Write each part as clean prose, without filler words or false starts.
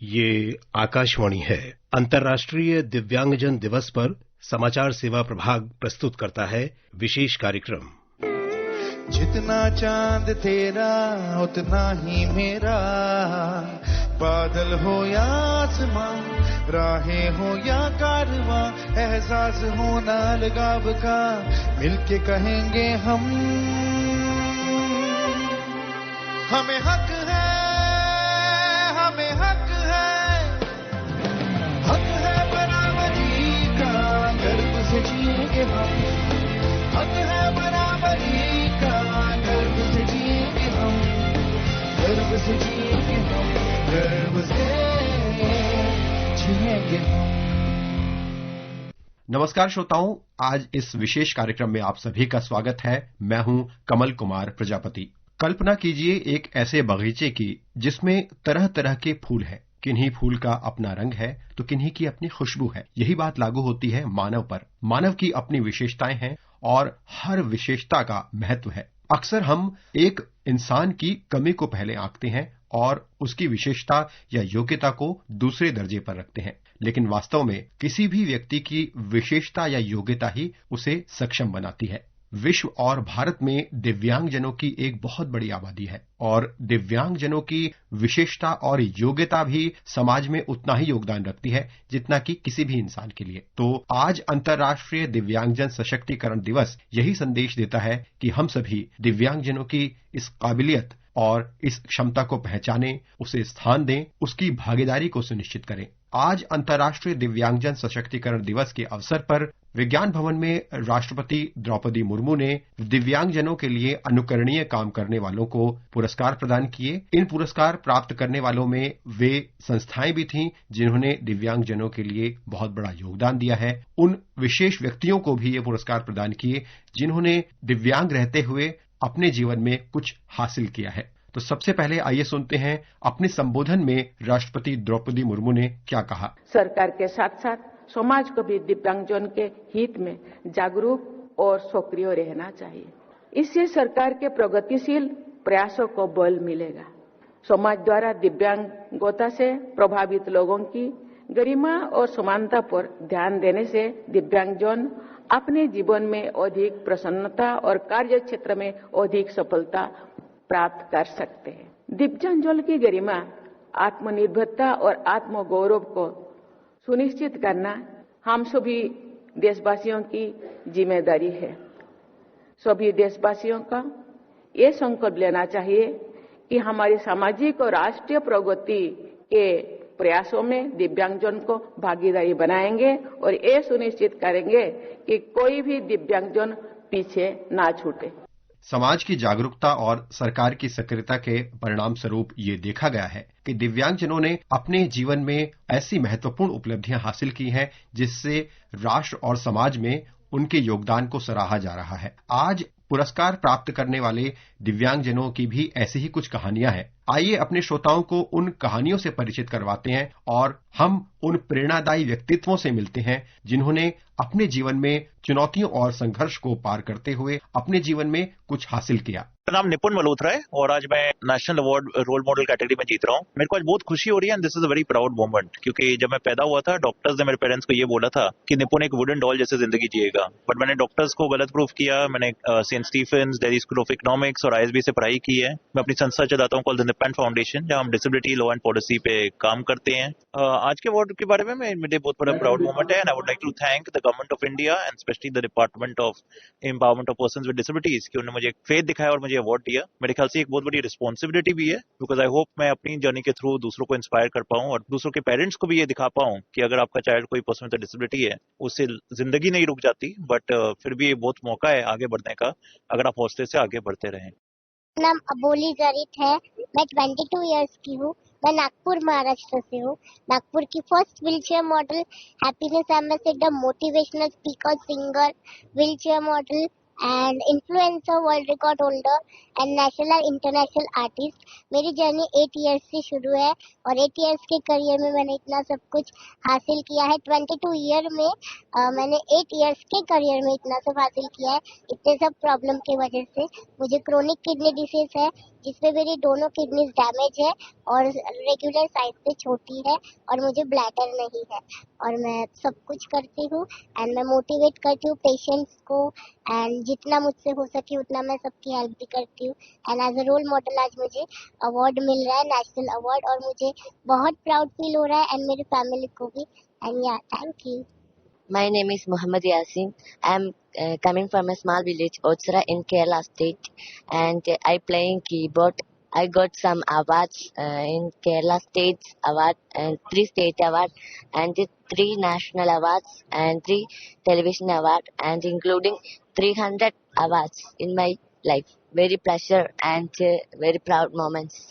ये आकाशवाणी है। अंतर्राष्ट्रीय दिव्यांगजन दिवस पर समाचार सेवा प्रभाग प्रस्तुत करता है विशेष कार्यक्रम। जितना चांद तेरा उतना ही मेरा, बादल हो या आसमां, राहें हो या कारवां, एहसास हो ना लगाव का, मिलके कहेंगे हमें हक है, हमें हक है, हक है बराबरी का, गर्व से जिएंगे हम, हक है बराबरी का, गर्व से जिएंगे हम, गर्व से जिएंगे हम, गर्व से जिएंगे हम। नमस्कार श्रोताओं, आज इस विशेष कार्यक्रम में आप सभी का स्वागत है। मैं हूं कमल कुमार प्रजापति। कल्पना कीजिए एक ऐसे बगीचे की जिसमें तरह तरह के फूल हैं। किन्हीं फूल का अपना रंग है तो किन्हीं की अपनी खुशबू है। यही बात लागू होती है मानव पर। मानव की अपनी विशेषताएं हैं और हर विशेषता का महत्व है। अक्सर हम एक इंसान की कमी को पहले आंकते हैं और उसकी विशेषता या योग्यता को दूसरे दर्जे पर रखते हैं, लेकिन वास्तव में किसी भी व्यक्ति की विशेषता या योग्यता ही उसे सक्षम बनाती है। विश्व और भारत में दिव्यांगजनों की एक बहुत बड़ी आबादी है और दिव्यांगजनों की विशेषता और योग्यता भी समाज में उतना ही योगदान रखती है जितना कि किसी भी इंसान के लिए। तो आज अंतर्राष्ट्रीय दिव्यांगजन सशक्तिकरण दिवस यही संदेश देता है कि हम सभी दिव्यांगजनों की इस काबिलियत और इस क्षमता को पहचानें, उसे स्थान दें, उसकी भागीदारी को सुनिश्चित करें। आज अंतर्राष्ट्रीय दिव्यांगजन सशक्तिकरण दिवस के अवसर पर विज्ञान भवन में राष्ट्रपति द्रौपदी मुर्मू ने दिव्यांगजनों के लिए अनुकरणीय काम करने वालों को पुरस्कार प्रदान किए। इन पुरस्कार प्राप्त करने वालों में वे संस्थाएं भी थीं जिन्होंने दिव्यांगजनों के लिए बहुत बड़ा योगदान दिया है। उन विशेष व्यक्तियों को भी ये पुरस्कार प्रदान किए जिन्होंने दिव्यांग रहते हुए अपने जीवन में कुछ हासिल किया है। तो सबसे पहले आइए सुनते हैं अपने संबोधन में राष्ट्रपति द्रौपदी मुर्मू ने क्या कहा। सरकार के साथ साथ समाज को भी दिव्यांगजन के हित में जागरूक और सक्रिय रहना चाहिए। इससे सरकार के प्रगतिशील प्रयासों को बल मिलेगा। समाज द्वारा दिव्यांगता से प्रभावित लोगों की गरिमा और समानता पर ध्यान देने से दिव्यांगजन अपने जीवन में अधिक प्रसन्नता और कार्य क्षेत्र में अधिक सफलता प्राप्त कर सकते हैं। दिव्यांगजन की गरिमा, आत्मनिर्भरता और आत्मगौरव को सुनिश्चित करना हम सभी देशवासियों की जिम्मेदारी है। सभी देशवासियों का ये संकल्प लेना चाहिए कि हमारी सामाजिक और राष्ट्रीय प्रगति के प्रयासों में दिव्यांगजन को भागीदारी बनाएंगे और ये सुनिश्चित करेंगे कि कोई भी दिव्यांगजन पीछे ना छूटे। समाज की जागरूकता और सरकार की सक्रियता के परिणाम स्वरूप ये देखा गया है कि दिव्यांगजनों ने अपने जीवन में ऐसी महत्वपूर्ण उपलब्धियां हासिल की हैं जिससे राष्ट्र और समाज में उनके योगदान को सराहा जा रहा है। आज पुरस्कार प्राप्त करने वाले दिव्यांगजनों की भी ऐसी ही कुछ कहानियां हैं। आइए अपने श्रोताओं को उन कहानियों से परिचित करवाते हैं और हम उन प्रेरणादायी व्यक्तित्वों से मिलते हैं जिन्होंने अपने जीवन में चुनौतियों और संघर्ष को पार करते हुए अपने जीवन में कुछ हासिल किया। मेरा नाम निपुण मल्होत्रा है और आज मैं national award role model category में जीत रहा हूँ। मेरे को आज बहुत खुशी हो रही है and this is a very proud moment, क्योंकि जब मैं पैदा हुआ था डॉक्टर्स ने मेरे पेरेंट्स को ये बोला था कि निपुण एक वुडन डॉल जैसे जिंदगी जिएगा, बट मैंने डॉक्टर्स को गलत प्रूफ किया। मैंने St Stephen's, Delhi school of economics और आईएसबी से पढ़ाई की है। मैं अपनी संस्था चलाता हूँ कॉल्ड द निपन फाउंडेशन, जहाँ हम डिसेबिलिटी लॉ एंड पॉलिसी पे काम करते हैं। आज के अवार्ड के बारे में मेरे बहुत बड़ा प्राउड मोमेंट है and I would like to thank the government of India and specially the department of empowerment of persons with disabilities कि उन्होंने मुझे एक फेथ दिखाया और मुझे अवार्ड दिया। मेरे ख्याल से एक बहुत बड़ी रिस्पॉन्सिबिलिटी भी है, बिकॉज आई होप मैं अपनी जर्नी के थ्रू दूसरों को इंस्पायर कर पाऊं और दूसरों के पेरेंट्स को भी ये दिखा पाऊं कि अगर आपका चाइल्ड कोई पर्सन विद डिसेबिलिटी है उससे जिंदगी नहीं रुक जाती, बट फिर भी ये बहुत मौका है आगे बढ़ने का अगर आप हौसले से आगे बढ़ते रहें। नाम अबोली जरित है। मैं 22 इयर्स की हूँ। मैं नागपुर महाराष्ट्र से हूँ। नागपुर की first wheelchair model, happiness ambassador, motivational speaker, singer, wheelchair model and influencer, world record holder and national और इंटरनेशनल आर्टिस्ट। मेरी जर्नी 8 इयर्स से शुरू है और 8 इयर्स के करियर में मैंने इतना सब कुछ हासिल किया है। 22 ईयर में मैंने 8 इयर्स के करियर में इतना सब हासिल किया है। इतने सब प्रॉब्लम की वजह से मुझे क्रोनिक किडनी डिसीज है, जिसमें मेरी दोनों किडनीज डैमेज है और रेगुलर साइज से छोटी है और मुझे ब्लैडर नहीं है। और मैं सब कुछ करती हूँ एंड मैं मोटिवेट करती हूँ पेशेंट्स को एंड जितना मुझसे हो सके उतना मैं सबकी हेल्प भी करती हूँ। And as a role model आज मुझे अवार्ड मिल रहा है, नेशनल अवार्ड, और मुझे बहुत प्राउड फील हो रहा है एंड मेरी फैमिली को भी। एंड या thank you. My name is Muhammad Yasin. I'm coming from a small village, Otsara, in Kerala state, and I playing keyboard. I got some awards in Kerala State award and 3 state award and 3 national awards and 3 television award and including 300 awards in my life. Very pleasure and very proud moments.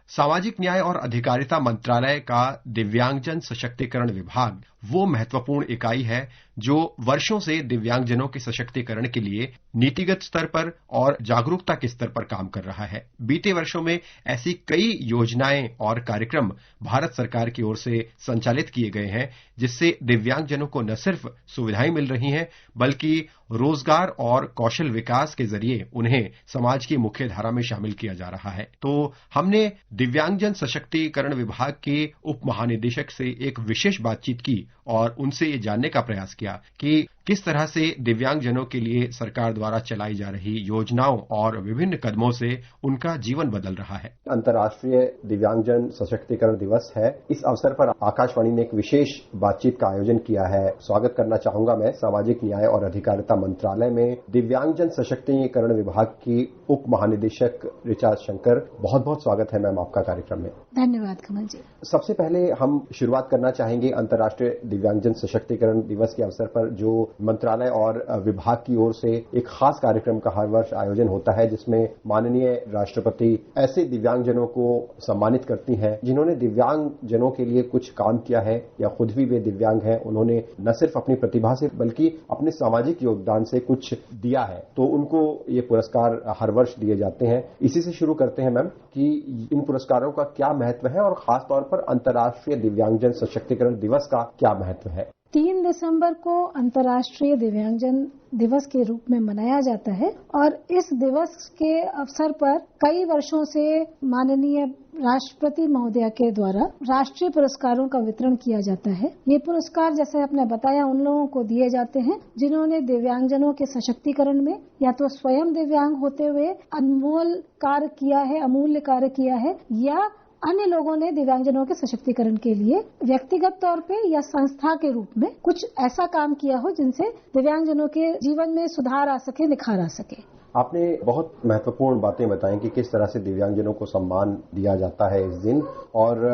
सामाजिक न्याय और अधिकारिता मंत्रालय का दिव्यांगजन सशक्तिकरण विभाग वो महत्वपूर्ण इकाई है जो वर्षों से दिव्यांगजनों के सशक्तिकरण के लिए नीतिगत स्तर पर और जागरूकता के स्तर पर काम कर रहा है। बीते वर्षों में ऐसी कई योजनाएं और कार्यक्रम भारत सरकार की ओर से संचालित किए गए हैं जिससे दिव्यांगजनों को न सिर्फ सुविधाएं मिल रही हैं बल्कि रोजगार और कौशल विकास के जरिए उन्हें समाज की मुख्य धारा में शामिल किया जा रहा है। तो हमने दिव्यांगजन सशक्तिकरण विभाग के उप महानिदेशक से एक विशेष बातचीत की और उनसे ये जानने का प्रयास किया कि किस तरह से दिव्यांगजनों के लिए सरकार द्वारा चलाई जा रही योजनाओं और विभिन्न कदमों से उनका जीवन बदल रहा है। अंतर्राष्ट्रीय दिव्यांगजन सशक्तिकरण दिवस है। इस अवसर पर आकाशवाणी ने एक विशेष बातचीत का आयोजन किया है। स्वागत करना चाहूंगा मैं सामाजिक न्याय और अधिकारिता मंत्रालय में दिव्यांगजन सशक्तिकरण विभाग की उप महानिदेशक ऋचा शंकर। बहुत बहुत स्वागत है मैम आपका कार्यक्रम में। धन्यवाद कमल जी। सबसे पहले हम शुरुआत करना चाहेंगे अंतर्राष्ट्रीय दिव्यांगजन सशक्तिकरण दिवस के अवसर पर जो मंत्रालय और विभाग की ओर से एक खास कार्यक्रम का हर वर्ष आयोजन होता है जिसमें माननीय राष्ट्रपति ऐसे दिव्यांगजनों को सम्मानित करती हैं जिन्होंने दिव्यांगजनों के लिए कुछ काम किया है या खुद भी वे दिव्यांग हैं। उन्होंने न सिर्फ अपनी प्रतिभा से बल्कि अपने सामाजिक योगदान से कुछ दिया है, तो उनको ये पुरस्कार हर वर्ष दिए जाते हैं। इसी से शुरू करते हैं मैम कि इन पुरस्कारों का क्या महत्व है और खासतौर पर अंतर्राष्ट्रीय दिव्यांगजन सशक्तिकरण दिवस का क्या महत्व है। 3 दिसंबर को अंतर्राष्ट्रीय दिव्यांगजन दिवस के रूप में मनाया जाता है और इस दिवस के अवसर पर कई वर्षों से माननीय राष्ट्रपति महोदया के द्वारा राष्ट्रीय पुरस्कारों का वितरण किया जाता है। ये पुरस्कार जैसे आपने बताया उन लोगों को दिए जाते हैं जिन्होंने दिव्यांगजनों के सशक्तिकरण में या तो स्वयं दिव्यांग होते हुए अनमोल कार्य किया है, अमूल्य कार्य किया है, या अन्य लोगों ने दिव्यांगजनों के सशक्तिकरण के लिए व्यक्तिगत तौर पे या संस्था के रूप में कुछ ऐसा काम किया हो जिनसे दिव्यांगजनों के जीवन में सुधार आ सके, निखार आ सके। आपने बहुत महत्वपूर्ण बातें बताई कि किस तरह से दिव्यांगजनों को सम्मान दिया जाता है इस दिन। और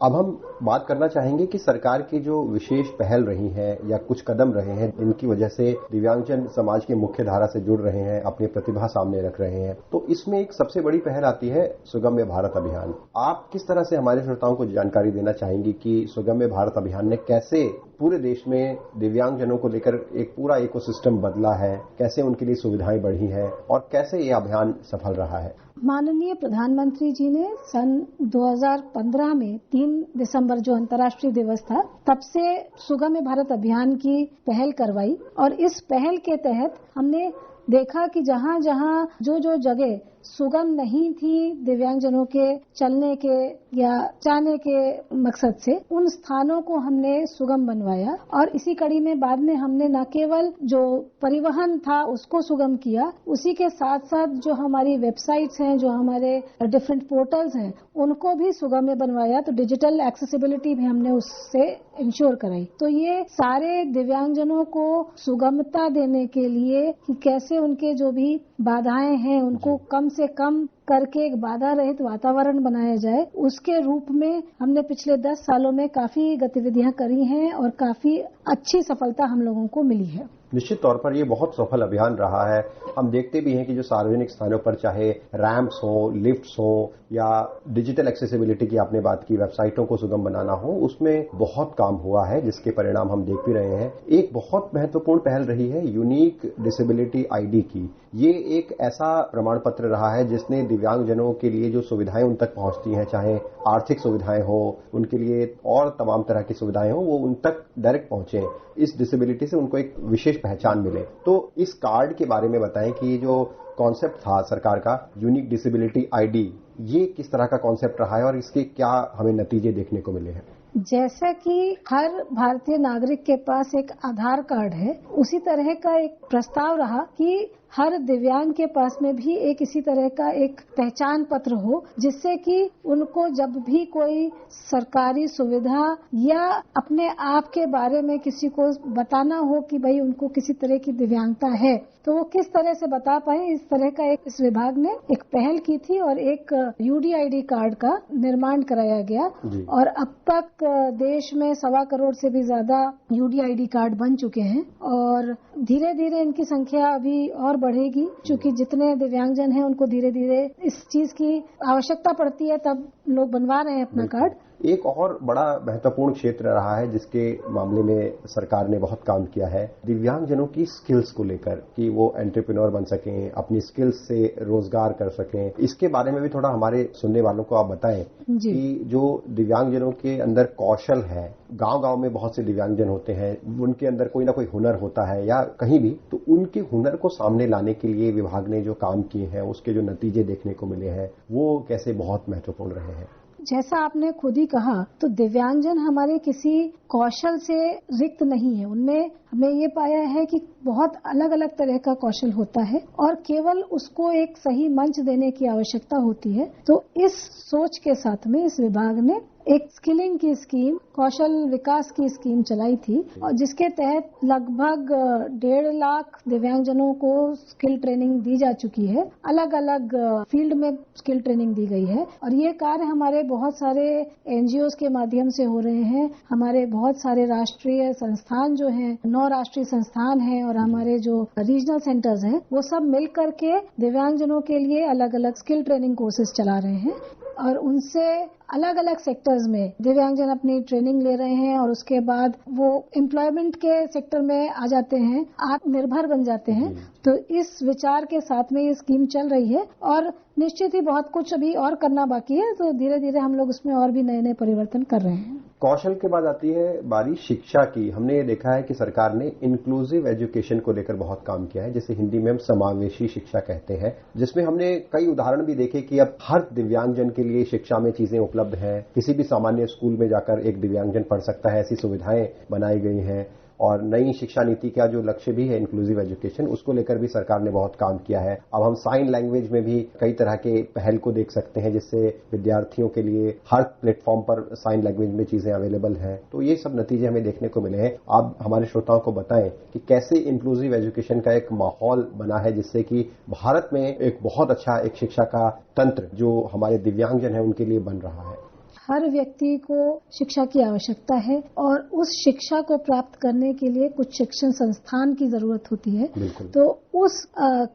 अब हम बात करना चाहेंगे कि सरकार की जो विशेष पहल रही है या कुछ कदम रहे हैं जिनकी वजह से दिव्यांगजन समाज की मुख्य धारा से जुड़ रहे हैं, अपनी प्रतिभा सामने रख रहे हैं। तो इसमें एक सबसे बड़ी पहल आती है सुगम्य भारत अभियान। आप किस तरह से हमारे श्रोताओं को जानकारी देना चाहेंगी कि सुगम्य भारत अभियान ने कैसे पूरे देश में दिव्यांगजनों को लेकर एक पूरा इकोसिस्टम बदला है, कैसे उनके लिए सुविधाएं बढ़ी हैं और कैसे ये अभियान सफल रहा है। माननीय प्रधानमंत्री जी ने सन 2015 में 3 दिसंबर जो अंतर्राष्ट्रीय दिवस था तब से सुगम्य भारत अभियान की पहल करवाई और इस पहल के तहत हमने देखा कि जहाँ जहाँ जो जगह सुगम नहीं थी दिव्यांगजनों के चलने के या जाने के मकसद से, उन स्थानों को हमने सुगम बनवाया। और इसी कड़ी में बाद में हमने न केवल जो परिवहन था उसको सुगम किया, उसी के साथ साथ जो हमारी वेबसाइट्स हैं, जो हमारे डिफरेंट पोर्टल्स हैं, उनको भी सुगम्य बनवाया। तो डिजिटल एक्सेसिबिलिटी भी हमने उससे इंश्योर कराई। तो ये सारे दिव्यांगजनों को सुगमता देने के लिए कि कैसे उनके जो भी बाधाएं हैं उनको कम से कम करके एक बाधा रहित वातावरण बनाया जाए, उसके रूप में हमने पिछले 10 सालों में काफी गतिविधियां करी हैं और काफी अच्छी सफलता हम लोगों को मिली है। निश्चित तौर पर ये बहुत सफल अभियान रहा है। हम देखते भी हैं कि जो सार्वजनिक स्थानों पर चाहे रैंप्स हो, लिफ्ट्स हो या डिजिटल एक्सेसिबिलिटी की आपने बात की, वेबसाइटों को सुगम बनाना हो, उसमें बहुत काम हुआ है जिसके परिणाम हम देख भी रहे हैं। एक बहुत महत्वपूर्ण पहल रही है यूनिक डिसेबिलिटी आईडी की। ये एक ऐसा प्रमाण पत्र रहा है जिसने दिव्यांगजनों के लिए जो सुविधाएं उन तक पहुंचती हैं, चाहे आर्थिक सुविधाएं हो, उनके लिए और तमाम तरह की सुविधाएं हो, वो उन तक डायरेक्ट पहुंचे, इस डिसेबिलिटी से उनको एक विशेष पहचान मिले। तो इस कार्ड के बारे में बताएं कि जो कॉन्सेप्ट था सरकार का यूनिक डिसेबिलिटी आईडी, ये किस तरह का कॉन्सेप्ट रहा है और इसके क्या हमें नतीजे देखने को मिले हैं? जैसा कि हर भारतीय नागरिक के पास एक आधार कार्ड है, उसी तरह का एक प्रस्ताव रहा कि हर दिव्यांग के पास में भी एक इसी तरह का एक पहचान पत्र हो, जिससे कि उनको जब भी कोई सरकारी सुविधा या अपने आप के बारे में किसी को बताना हो कि भाई उनको किसी तरह की दिव्यांगता है, तो वो किस तरह से बता पाए। इस तरह का इस विभाग ने एक पहल की थी और एक यूडीआईडी कार्ड का निर्माण कराया गया और अब तक देश में 1.25 करोड़ से भी ज्यादा यूडीआईडी कार्ड बन चुके हैं और धीरे धीरे इनकी संख्या अभी और बढ़ेगी, क्योंकि जितने दिव्यांगजन हैं उनको धीरे धीरे इस चीज की आवश्यकता पड़ती है, तब लोग बनवा रहे हैं अपना कार्ड। एक और बड़ा महत्वपूर्ण क्षेत्र रहा है जिसके मामले में सरकार ने बहुत काम किया है, दिव्यांगजनों की स्किल्स को लेकर कि वो एंटरप्रेन्योर बन सकें, अपनी स्किल्स से रोजगार कर सकें। इसके बारे में भी थोड़ा हमारे सुनने वालों को आप बताएं कि जो दिव्यांगजनों के अंदर कौशल है, गांव-गांव में बहुत से दिव्यांगजन होते हैं, उनके अंदर कोई ना कोई हुनर होता है या कहीं भी, तो उनके हुनर को सामने लाने के लिए विभाग ने जो काम किए हैं, उसके जो नतीजे देखने को मिले हैं, वो कैसे बहुत महत्वपूर्ण रहे हैं। जैसा आपने खुद ही कहा, तो दिव्यांगजन हमारे किसी कौशल से रिक्त नहीं है। उनमें हमें ये पाया है कि बहुत अलग अलग तरह का कौशल होता है और केवल उसको एक सही मंच देने की आवश्यकता होती है। तो इस सोच के साथ में इस विभाग ने एक स्किलिंग की स्कीम, कौशल विकास की स्कीम चलाई थी और जिसके तहत लगभग 1.5 लाख दिव्यांगजनों को स्किल ट्रेनिंग दी जा चुकी है। अलग अलग फील्ड में स्किल ट्रेनिंग दी गई है और ये कार्य हमारे बहुत सारे एनजीओज के माध्यम से हो रहे हैं। हमारे बहुत सारे राष्ट्रीय संस्थान जो हैं, 9 राष्ट्रीय संस्थान हैं और हमारे जो रीजनल सेंटर्स हैं, वो सब मिल करके दिव्यांगजनों के लिए अलग अलग स्किल ट्रेनिंग कोर्सेज चला रहे हैं और उनसे अलग अलग सेक्टर्स में दिव्यांगजन अपनी ट्रेनिंग ले रहे हैं और उसके बाद वो एम्प्लॉयमेंट के सेक्टर में आ जाते हैं, आत्मनिर्भर बन जाते हैं। तो इस विचार के साथ में ये स्कीम चल रही है और निश्चित ही बहुत कुछ अभी और करना बाकी है, तो धीरे धीरे हम लोग उसमें और भी नए नए परिवर्तन कर रहे हैं। कौशल के बाद आती है बारी शिक्षा की। हमने ये देखा है कि सरकार ने इंक्लूसिव एजुकेशन को लेकर बहुत काम किया है, जिसे हिंदी में हम समावेशी शिक्षा कहते हैं, जिसमें हमने कई उदाहरण भी देखे कि अब हर दिव्यांगजन के लिए शिक्षा में चीजें उपलब्ध हैं। किसी भी सामान्य स्कूल में जाकर एक दिव्यांगजन पढ़ सकता है, ऐसी सुविधाएं बनाई गई हैं। और नई शिक्षा नीति का जो लक्ष्य भी है इंक्लूसिव एजुकेशन, उसको लेकर भी सरकार ने बहुत काम किया है। अब हम साइन लैंग्वेज में भी कई तरह के पहल को देख सकते हैं, जिससे विद्यार्थियों के लिए हर प्लेटफॉर्म पर साइन लैंग्वेज में चीजें अवेलेबल हैं। तो ये सब नतीजे हमें देखने को मिले हैं। आप हमारे श्रोताओं को बताएं कि कैसे इंक्लूसिव एजुकेशन का एक माहौल बना है, जिससे कि भारत में एक बहुत अच्छा एक शिक्षा का तंत्र जो हमारे दिव्यांगजन है उनके लिए बन रहा है। हर व्यक्ति को शिक्षा की आवश्यकता है और उस शिक्षा को प्राप्त करने के लिए कुछ शिक्षण संस्थान की जरूरत होती है। तो उस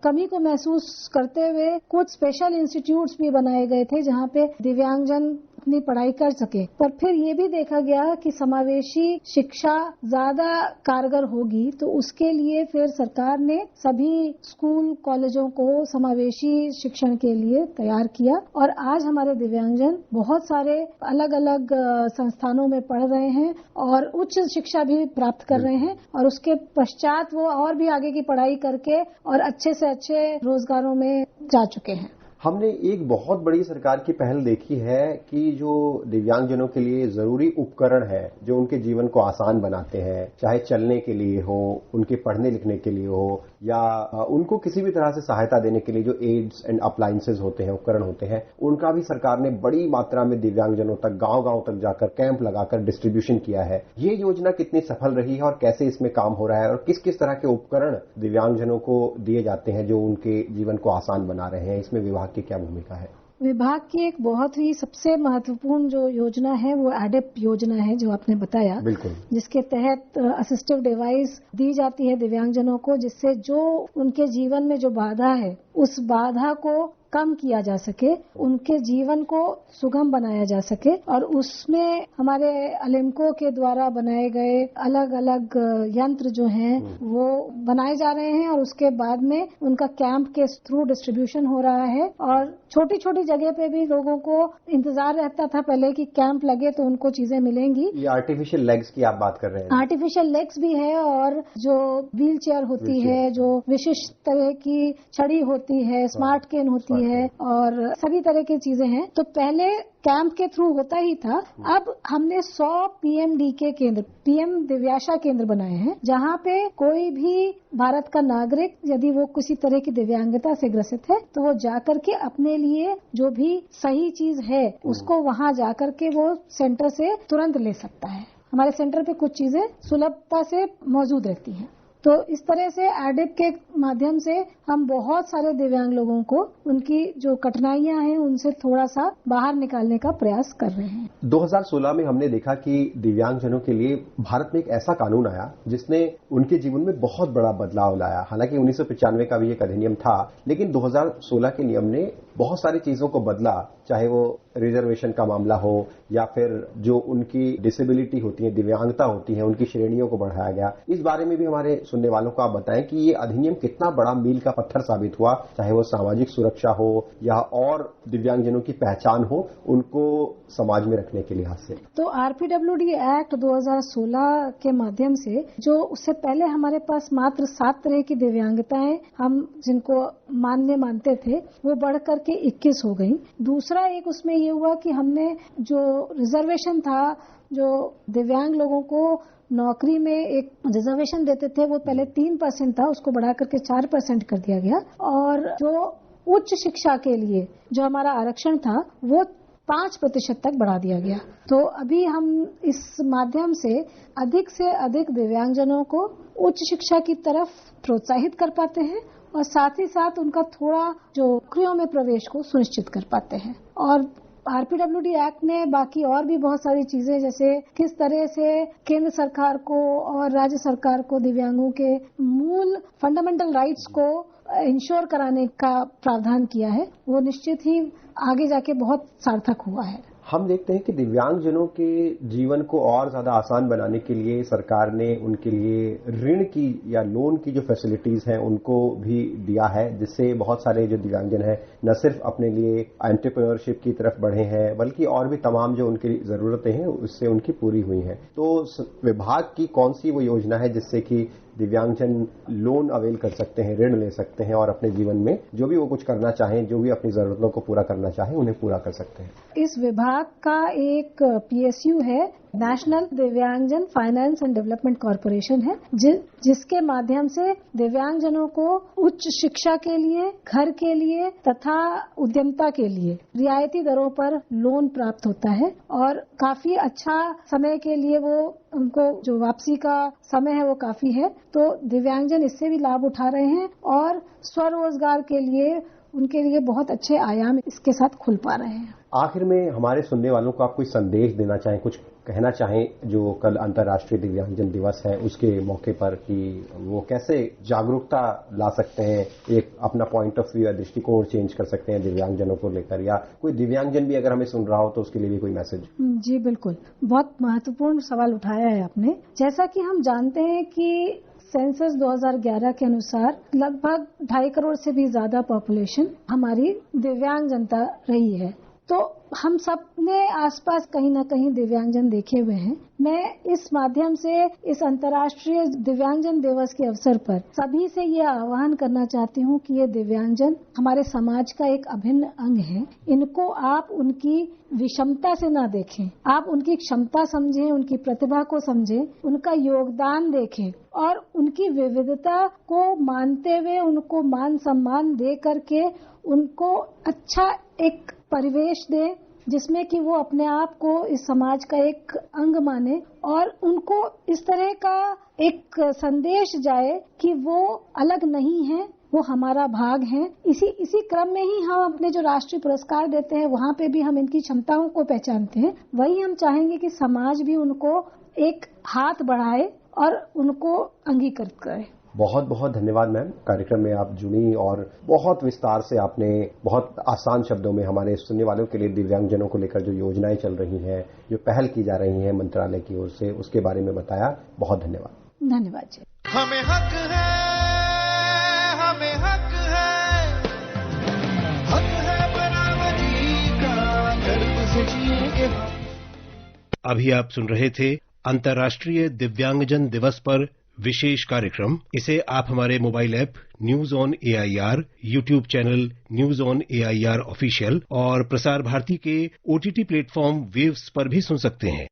कमी को महसूस करते हुए कुछ स्पेशल इंस्टीट्यूट्स भी बनाए गए थे जहाँ पे दिव्यांगजन अपनी पढ़ाई कर सके। पर फिर ये भी देखा गया कि समावेशी शिक्षा ज्यादा कारगर होगी, तो उसके लिए फिर सरकार ने सभी स्कूल कॉलेजों को समावेशी शिक्षण के लिए तैयार किया और आज हमारे दिव्यांगजन बहुत सारे अलग अलग संस्थानों में पढ़ रहे हैं और उच्च शिक्षा भी प्राप्त कर रहे हैं और उसके पश्चात वो और भी आगे की पढ़ाई करके और अच्छे से अच्छे रोजगारों में जा चुके हैं। हमने एक बहुत बड़ी सरकार की पहल देखी है कि जो दिव्यांगजनों के लिए जरूरी उपकरण है, जो उनके जीवन को आसान बनाते हैं, चाहे चलने के लिए हो, उनके पढ़ने लिखने के लिए हो या उनको किसी भी तरह से सहायता देने के लिए जो एड्स एंड अप्लायंसेज होते हैं, उपकरण होते हैं, उनका भी सरकार ने बड़ी मात्रा में दिव्यांगजनों तक गांव-गांव तक जाकर कैंप लगाकर डिस्ट्रीब्यूशन किया है। ये योजना कितनी सफल रही है और कैसे इसमें काम हो रहा है और किस किस तरह के उपकरण दिव्यांगजनों को दिए जाते हैं जो उनके जीवन को आसान बना रहे हैं, इसमें विभाग विभाग की क्या भूमिका है? विभाग की एक बहुत ही सबसे महत्वपूर्ण जो योजना है वो एडेप योजना है, जो आपने बताया, बिल्कुल, जिसके तहत असिस्टिव डिवाइस दी जाती है दिव्यांगजनों को, जिससे जो उनके जीवन में जो बाधा है उस बाधा को कम किया जा सके, उनके जीवन को सुगम बनाया जा सके। और उसमें हमारे अलिम्को के द्वारा बनाए गए अलग अलग यंत्र जो हैं वो बनाए जा रहे हैं और उसके बाद में उनका कैंप के थ्रू डिस्ट्रीब्यूशन हो रहा है। और छोटी छोटी जगह पे भी लोगों को इंतजार रहता था पहले कि कैंप लगे तो उनको चीजें मिलेंगी। ये आर्टिफिशियल लेग्स की आप बात कर रहे हैं? आर्टिफिशियल लेग्स भी है और जो व्हील चेयर होती है, जो विशिष्ट तरह की छड़ी होती है, स्मार्ट केन होती है और सभी तरह की चीजें हैं। तो पहले कैंप के थ्रू होता ही था, अब हमने 100 पीएमडीके केंद्र, पीएम दिव्याशा केंद्र बनाए हैं, जहाँ पे कोई भी भारत का नागरिक यदि वो किसी तरह की दिव्यांगता से ग्रसित है तो वो जाकर के अपने लिए जो भी सही चीज है उसको वहाँ जाकर के वो सेंटर से तुरंत ले सकता है। हमारे सेंटर पे कुछ चीजें सुलभता से मौजूद रहती हैं। तो इस तरह से एडिप के माध्यम से हम बहुत सारे दिव्यांग लोगों को उनकी जो कठिनाइयां हैं उनसे थोड़ा सा बाहर निकालने का प्रयास कर रहे हैं। 2016 में हमने देखा कि दिव्यांगजनों के लिए भारत में एक ऐसा कानून आया जिसने उनके जीवन में बहुत बड़ा बदलाव लाया। हालांकि 1995 का भी एक अधिनियम था, लेकिन 2016 के नियम ने बहुत सारी चीजों को बदला, चाहे वो रिजर्वेशन का मामला हो या फिर जो उनकी डिसेबिलिटी होती है, दिव्यांगता होती है, उनकी श्रेणियों को बढ़ाया गया। इस बारे में भी हमारे सुनने वालों को आप बताएं कि ये अधिनियम कितना बड़ा मील का पत्थर साबित हुआ, चाहे वो सामाजिक सुरक्षा हो या और दिव्यांगजनों की पहचान हो, उनको समाज में रखने के लिहाज से। तो आरपीडब्ल्यूडी एक्ट 2016 के माध्यम से जो उससे पहले हमारे पास मात्र 7 तरह की दिव्यांगताएं हम जिनको मान्य मानते थे वो बढ़ करके 21 हो गई। दूसरा एक उसमें ये हुआ कि हमने जो रिजर्वेशन था, जो दिव्यांग लोगों को नौकरी में एक रिजर्वेशन देते थे वो पहले 3% था, उसको बढ़ा करके 4% कर दिया गया। और जो उच्च शिक्षा के लिए जो हमारा आरक्षण था वो 5% तक बढ़ा दिया गया। तो अभी हम इस माध्यम से अधिक दिव्यांगजनों को उच्च शिक्षा की तरफ प्रोत्साहित कर पाते हैं और साथ ही साथ उनका थोड़ा जो नौकरियों में प्रवेश को सुनिश्चित कर पाते हैं। और आरपीडब्ल्यूडी एक्ट ने बाकी और भी बहुत सारी चीजें, जैसे किस तरह से केंद्र सरकार को और राज्य सरकार को दिव्यांगों के मूल फंडामेंटल राइट्स को इंश्योर कराने का प्रावधान किया है, वो निश्चित ही आगे जाके बहुत सार्थक हुआ है। हम देखते हैं कि दिव्यांगजनों के जीवन को और ज्यादा आसान बनाने के लिए सरकार ने उनके लिए ऋण की या लोन की जो फैसिलिटीज हैं उनको भी दिया है, जिससे बहुत सारे जो दिव्यांगजन हैं न सिर्फ अपने लिए एंटरप्रेन्योरशिप की तरफ बढ़े हैं बल्कि और भी तमाम जो उनकी जरूरतें हैं उससे उनकी पूरी हुई हैं। तो विभाग की कौन सी वो योजना है जिससे कि दिव्यांगजन लोन अवेल कर सकते हैं, ऋण ले सकते हैं और अपने जीवन में जो भी वो कुछ करना चाहें, जो भी अपनी जरूरतों को पूरा करना चाहें, उन्हें पूरा कर सकते हैं? इस विभाग का एक पीएसयू है, नेशनल दिव्यांगजन फाइनेंस एंड डेवलपमेंट कॉर्पोरेशन है, जिसके माध्यम से दिव्यांगजनों को उच्च शिक्षा के लिए, घर के लिए तथा उद्यमता के लिए रियायती दरों पर लोन प्राप्त होता है और काफी अच्छा समय के लिए वो उनको जो वापसी का समय है वो काफी है। तो दिव्यांगजन इससे भी लाभ उठा रहे हैं और स्वरोजगार के लिए उनके लिए बहुत अच्छे आयाम इसके साथ खुल पा रहे हैं। आखिर में हमारे सुनने वालों को आप कोई संदेश देना चाहें, कुछ कहना चाहें जो कल अंतर्राष्ट्रीय दिव्यांगजन दिवस है उसके मौके पर, कि वो कैसे जागरूकता ला सकते हैं, एक अपना पॉइंट ऑफ व्यू या दृष्टिकोण चेंज कर सकते हैं दिव्यांगजनों को लेकर, या कोई दिव्यांगजन भी अगर हमें सुन रहा हो तो उसके लिए भी कोई मैसेज? जी बिल्कुल, बहुत महत्वपूर्ण सवाल उठाया है आपने। जैसा कि हम जानते हैं कि सेंसस 2011 के अनुसार लगभग 2.5 करोड़ से भी ज्यादा पॉपुलेशन हमारी दिव्यांग जनता रही है। तो हम सब ने आसपास कहीं न कहीं दिव्यांगजन देखे हुए हैं। मैं इस माध्यम से इस अंतर्राष्ट्रीय दिव्यांगजन दिवस के अवसर पर सभी से ये आह्वान करना चाहती हूँ कि ये दिव्यांगजन हमारे समाज का एक अभिन्न अंग है। इनको आप उनकी विषमता से ना देखें, आप उनकी क्षमता समझें, उनकी प्रतिभा को समझें, उनका योगदान देखें और उनकी विविधता को मानते हुए उनको मान सम्मान दे करके उनको अच्छा एक परिवेश दे जिसमें कि वो अपने आप को इस समाज का एक अंग माने और उनको इस तरह का एक संदेश जाए कि वो अलग नहीं है, वो हमारा भाग है। इसी क्रम में ही हम अपने जो राष्ट्रीय पुरस्कार देते हैं वहाँ पे भी हम इनकी क्षमताओं को पहचानते हैं। वही हम चाहेंगे कि समाज भी उनको एक हाथ बढ़ाए और उनको अंगीकृत करे। बहुत बहुत धन्यवाद मैम, कार्यक्रम में आप जुड़ी और बहुत विस्तार से आपने बहुत आसान शब्दों में हमारे सुनने वालों के लिए दिव्यांगजनों को लेकर जो योजनाएं चल रही हैं, जो पहल की जा रही हैं मंत्रालय की ओर से, उसके बारे में बताया। बहुत धन्यवाद। धन्यवाद जी। हमें हक है, हमें हक है बराबरी का, गर्व से जिएंगे। अभी आप सुन रहे थे अंतर्राष्ट्रीय दिव्यांगजन दिवस पर विशेष कार्यक्रम। इसे आप हमारे mobile app news on AIR, YouTube channel news on AIR official और प्रसार भारती के OTT प्लेटफॉर्म वेव्स पर भी सुन सकते हैं।